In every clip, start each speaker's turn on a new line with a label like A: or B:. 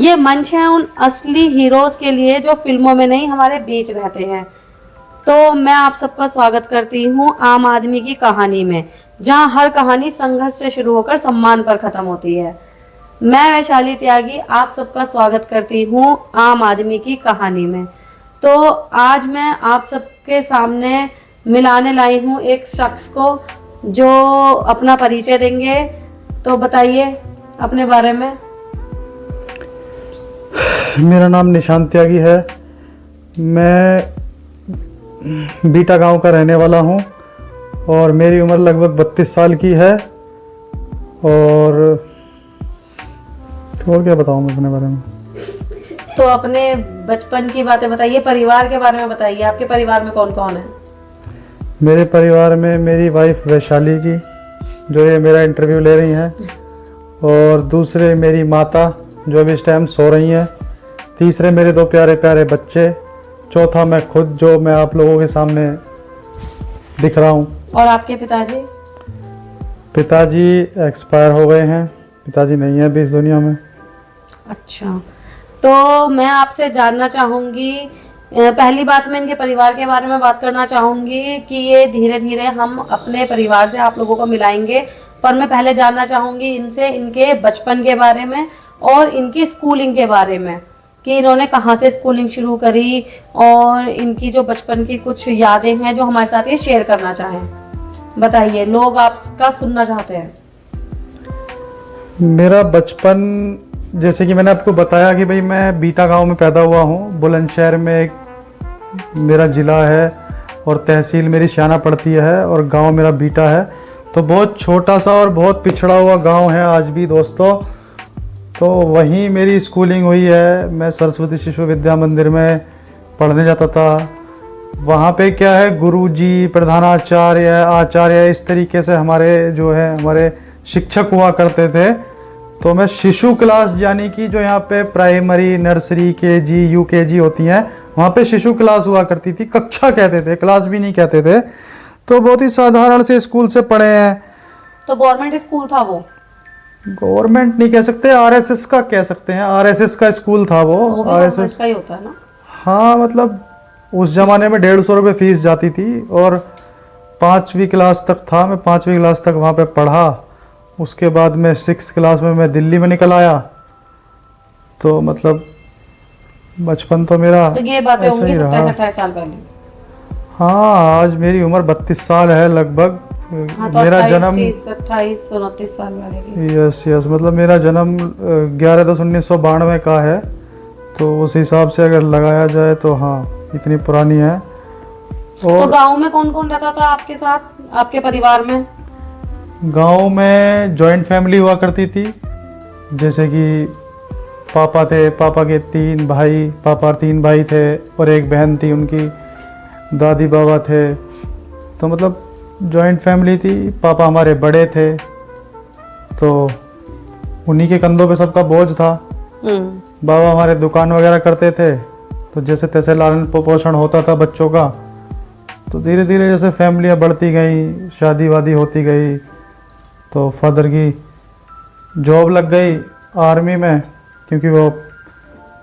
A: ये मंच है उन असली हीरोज के लिए जो फिल्मों में नहीं हमारे बीच रहते हैं। तो मैं आप सबका स्वागत करती हूँ आम आदमी की कहानी में, जहाँ हर कहानी संघर्ष से शुरू होकर सम्मान पर खत्म होती है। मैं वैशाली त्यागी आप सबका स्वागत करती हूँ आम आदमी की कहानी में। तो आज मैं आप सबके सामने मिलाने लाई हूँ एक शख्स को जो अपना परिचय देंगे। तो बताइए अपने बारे में।
B: मेरा नाम निशांत त्यागी है। मैं बीटा गांव का रहने वाला हूं और मेरी उम्र लगभग 32 साल की है। और क्या बताऊं मैं अपने बारे में।
A: तो अपने बचपन की बातें बताइए, परिवार के बारे में बताइए। आपके परिवार में कौन कौन है?
B: मेरे परिवार में मेरी वाइफ वैशाली जी, जो ये मेरा इंटरव्यू ले रही हैं, और दूसरे मेरी माता जो अभी इस टाइम सो रही हैं, तीसरे मेरे दो प्यारे प्यारे बच्चे, चौथा मैं खुद जो मैं आप लोगों के सामने दिख रहा हूँ।
A: और आपके पिताजी?
B: पिताजी एक्सपायर हो गए हैं, पिताजी नहीं है अभी इस दुनिया में।
A: अच्छा, तो मैं आपसे जानना चाहूँगी, पहली बात मैं इनके परिवार के बारे में बात करना चाहूँगी कि ये धीरे धीरे हम अपने परिवार से आप लोगों को मिलाएंगे, पर मैं पहले जानना चाहूँगी इनसे इनके बचपन के बारे में और इनकी स्कूलिंग के बारे में, कि इन्होंने कहाँ से स्कूलिंग शुरू करी और इनकी जो बचपन की कुछ यादें हैं जो हमारे साथ ये शेयर करना चाहें। बताइए, लोग आपका सुनना चाहते हैं।
B: मेरा बचपन, जैसे कि मैंने आपको बताया कि भाई मैं बीटा गांव में पैदा हुआ हूँ। बुलंदशहर में एक मेरा ज़िला है और तहसील मेरी श्याना पड़ती है और गांव मेरा बीटा है। तो बहुत छोटा सा और बहुत पिछड़ा हुआ गांव है आज भी दोस्तों। तो वहीं मेरी स्कूलिंग हुई है। मैं सरस्वती शिशु विद्या मंदिर में पढ़ने जाता था। वहाँ पे क्या है, गुरुजी, प्रधानाचार्य, आचार्य, इस तरीके से हमारे शिक्षक हुआ करते थे। तो मैं शिशु क्लास, यानी कि जो यहाँ पे प्राइमरी, नर्सरी, केजी, यूकेजी होती हैं, वहाँ पे शिशु क्लास हुआ करती थी। कक्षा कहते थे, क्लास भी नहीं कहते थे। तो बहुत ही साधारण से स्कूल से पढ़े हैं।
A: तो गवर्नमेंट स्कूल था वो?
B: गवर्नमेंट नहीं कह सकते, आरएसएस का कह सकते हैं। आरएसएस का स्कूल था वो।
A: आरएसएस का ही होता है ना?
B: हाँ, मतलब उस जमाने में 150 रुपये फीस जाती थी और 5वीं क्लास तक था। मैं 5वीं क्लास तक वहाँ पे पढ़ा। उसके बाद में 6th क्लास में मैं दिल्ली में निकल आया। तो मतलब बचपन तो मेरा
A: तो ये बातें
B: ऐसा
A: होंगी
B: ही रहा।
A: 27-28 साल पहले।
B: हाँ, आज मेरी उम्र 32 साल है लगभग।
A: हाँ, तो
B: मेरा जन्म
A: 28-29 साल वाले की।
B: यस, मतलब मेरा जन्म 11/10/1992 का है। तो उस हिसाब से अगर लगाया जाए तो हाँ, इतनी पुरानी है। और
A: तो गांव में कौन कौन रहता था आपके साथ, आपके परिवार में?
B: गांव में जॉइंट फैमिली हुआ करती थी। जैसे कि पापा थे, पापा के 3 भाई, पापा 3 भाई थे और एक बहन थी उनकी, दादी बाबा थे। तो मतलब जॉइंट फैमिली थी। पापा हमारे बड़े थे तो उन्हीं के कंधों पे सबका बोझ था। बाबा हमारे दुकान वगैरह करते थे, तो जैसे तैसे लालन पोषण होता था बच्चों का। तो धीरे धीरे जैसे फैमिलियाँ बढ़ती गई, शादी वादी होती गई, तो फादर की जॉब लग गई आर्मी में, क्योंकि वो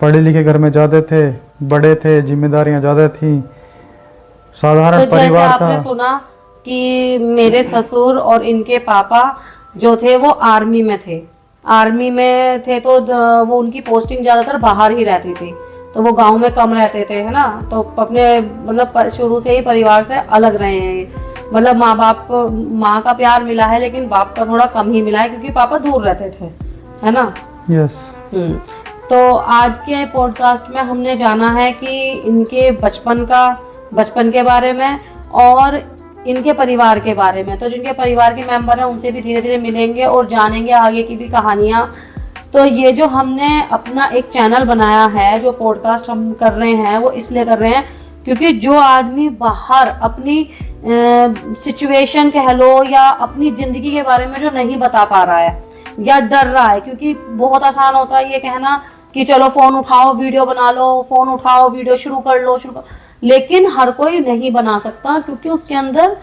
B: पढ़े लिखे घर में ज़्यादा थे, बड़े थे, जिम्मेदारियाँ ज़्यादा थी, साधारण
A: तो
B: परिवार
A: जैसे
B: था।
A: आपने सुना कि मेरे ससुर और इनके पापा जो थे वो आर्मी में थे। तो वो उनकी पोस्टिंग ज़्यादातर बाहर ही रहती थी, तो वो गांव में कम रहते थे, है ना। तो अपने मतलब शुरू से ही परिवार से अलग रहे हैं। मतलब माँ का प्यार मिला है लेकिन बाप का थोड़ा कम ही मिला है, क्योंकि पापा दूर रहते थे, है ना।
B: यस।
A: तो आज के पॉडकास्ट में हमने जाना है कि इनके बचपन के बारे में और इनके परिवार के बारे में। तो जिनके परिवार के मेंबर हैं उनसे भी धीरे धीरे मिलेंगे और जानेंगे आगे की भी कहानियाँ। तो ये जो हमने अपना एक चैनल बनाया है, जो पॉडकास्ट हम कर रहे हैं, वो इसलिए कर रहे हैं क्योंकि जो आदमी बाहर अपनी सिचुएशन कह लो या अपनी ज़िंदगी के बारे में जो नहीं बता पा रहा है या डर रहा है, क्योंकि बहुत आसान होता है ये कहना कि चलो फ़ोन उठाओ वीडियो बना लो, फ़ोन उठाओ वीडियो शुरू कर, लेकिन हर कोई नहीं बना सकता, क्योंकि उसके अंदर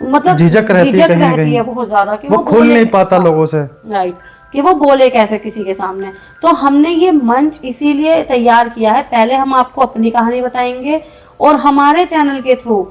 A: मतलब
B: झिझक रहती है
A: बहुत ज्यादा कि
B: वो खुल नहीं पाता लोगों से।
A: राइट। कि वो बोले कैसे किसी के सामने। तो हमने ये मंच इसीलिए तैयार किया है, पहले हम आपको अपनी कहानी बताएंगे और हमारे चैनल के थ्रू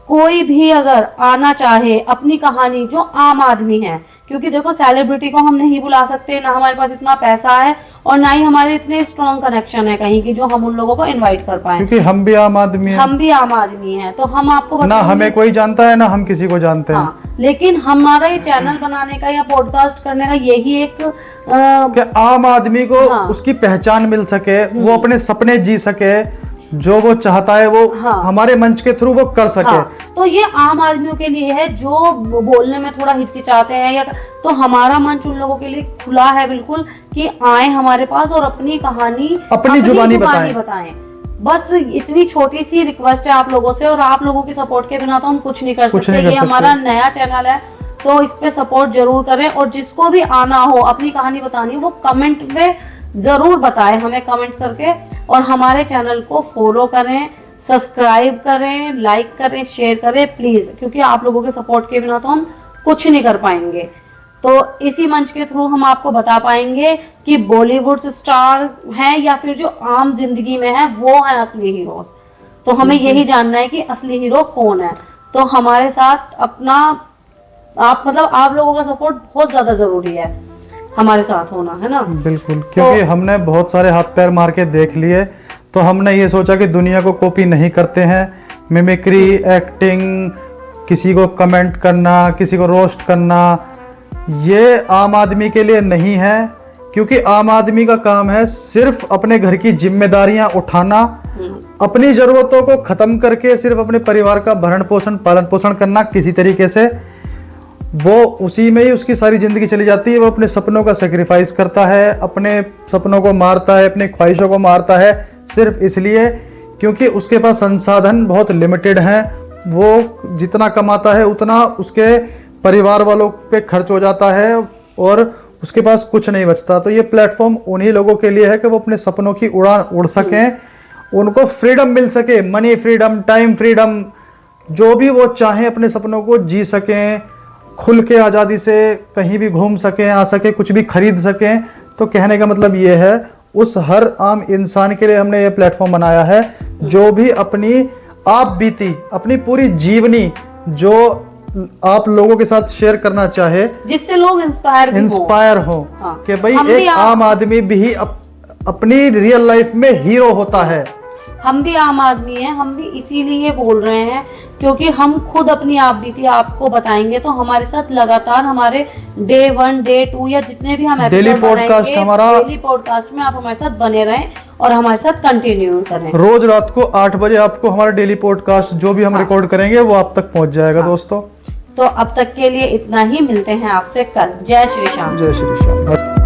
A: कोई भी अगर आना चाहे अपनी कहानी, जो आम आदमी है, क्योंकि देखो सेलिब्रिटी को हम नहीं बुला सकते, ना हमारे पास इतना पैसा है और ना ही हमारे इतने स्ट्रॉन्ग कनेक्शन है कहीं की जो हम उन लोगों को इनवाइट कर पाए,
B: क्योंकि हम भी आम आदमी हैं।
A: हम भी आम आदमी हैं। तो हम आपको
B: ना हमें कोई जानता है ना हम किसी को जानते हैं।
A: हाँ, लेकिन हमारा ये चैनल बनाने का या पॉडकास्ट करने का यही एक
B: कि आम आदमी को
A: हाँ।
B: उसकी पहचान मिल सके, वो अपने सपने जी सके, जो वो चाहता है वो
A: हाँ।
B: हमारे मंच के थ्रू वो कर सके।
A: हाँ, तो ये आम आदमियों के लिए है जो बोलने में थोड़ा हिचकिचाते हैं, या तो हमारा मंच उन लोगों के लिए खुला है बिल्कुल कि आए हमारे पास और अपनी कहानी
B: अपनी जुबानी
A: बताएं। बस इतनी छोटी सी रिक्वेस्ट है आप लोगों से, और आप लोगों की सपोर्ट के बिना तो हम कुछ नहीं कर सकते। ये हमारा नया चैनल है तो इस पे सपोर्ट जरूर करें, और जिसको भी आना हो अपनी कहानी बतानी वो कमेंट में जरूर बताएं हमें, कमेंट करके। और हमारे चैनल को फॉलो करें, सब्सक्राइब करें, लाइक करें, शेयर करें प्लीज, क्योंकि आप लोगों के सपोर्ट के बिना तो हम कुछ नहीं कर पाएंगे। तो इसी मंच के थ्रू हम आपको बता पाएंगे कि बॉलीवुड स्टार हैं या फिर जो आम जिंदगी में है वो है असली हीरोज। तो हमें यही जानना है कि असली हीरो कौन है। तो हमारे साथ अपना आप लोगों का सपोर्ट बहुत ज्यादा जरूरी है, हमारे साथ होना, है ना।
B: बिल्कुल, क्योंकि हमने बहुत सारे हाथ पैर मार के देख लिए, तो हमने ये सोचा कि दुनिया को कॉपी नहीं करते हैं। मिमिक्री, एक्टिंग, किसी को कमेंट करना, किसी को रोस्ट करना, ये आम आदमी के लिए नहीं है। क्योंकि आम आदमी का काम है सिर्फ अपने घर की जिम्मेदारियां उठाना, अपनी जरूरतों को खत्म करके सिर्फ अपने परिवार का भरण पोषण, पालन पोषण करना किसी तरीके से। वो उसी में ही उसकी सारी जिंदगी चली जाती है। वो अपने सपनों का सेक्रीफाइस करता है, अपने सपनों को मारता है, अपनी ख्वाहिशों को मारता है, सिर्फ इसलिए क्योंकि उसके पास संसाधन बहुत लिमिटेड हैं। वो जितना कमाता है उतना उसके परिवार वालों पे खर्च हो जाता है और उसके पास कुछ नहीं बचता। तो ये प्लेटफॉर्म उन्हीं लोगों के लिए है कि वो अपने सपनों की उड़ान उड़ सकें, उनको फ्रीडम मिल सके, मनी फ्रीडम, टाइम फ्रीडम, जो भी वो चाहें अपने सपनों को जी सकें, खुल के आज़ादी से कहीं भी घूम सकें, आ सके, कुछ भी खरीद सकें। तो कहने का मतलब ये है उस हर आम इंसान के लिए हमने ये प्लेटफॉर्म बनाया है, जो भी अपनी आप बीती, अपनी पूरी जीवनी जो आप लोगों के साथ शेयर करना चाहे,
A: जिससे लोग इंस्पायर हो।
B: हाँ। कि भाई एक आम आदमी भी अपनी रियल लाइफ में हीरो होता है।
A: हम भी आम आदमी हैं, हम भी इसीलिए बोल रहे हैं क्योंकि हम खुद अपनी आप बीती आपको बताएंगे। तो हमारे साथ लगातार हमारे डे 1, डे 2 या जितने भी हम
B: डेली पॉडकास्ट, हमारा
A: डेली पॉडकास्ट में आप हमारे साथ बने रहें और हमारे साथ कंटिन्यू करें।
B: रोज रात को 8 बजे आपको हमारा डेली पॉडकास्ट जो भी हम रिकॉर्ड करेंगे वो आप तक पहुंच जाएगा। दोस्तों,
A: तो अब तक के लिए इतना ही, मिलते हैं आपसे कल। जय श्री श्याम।
B: जय श्री श्याम।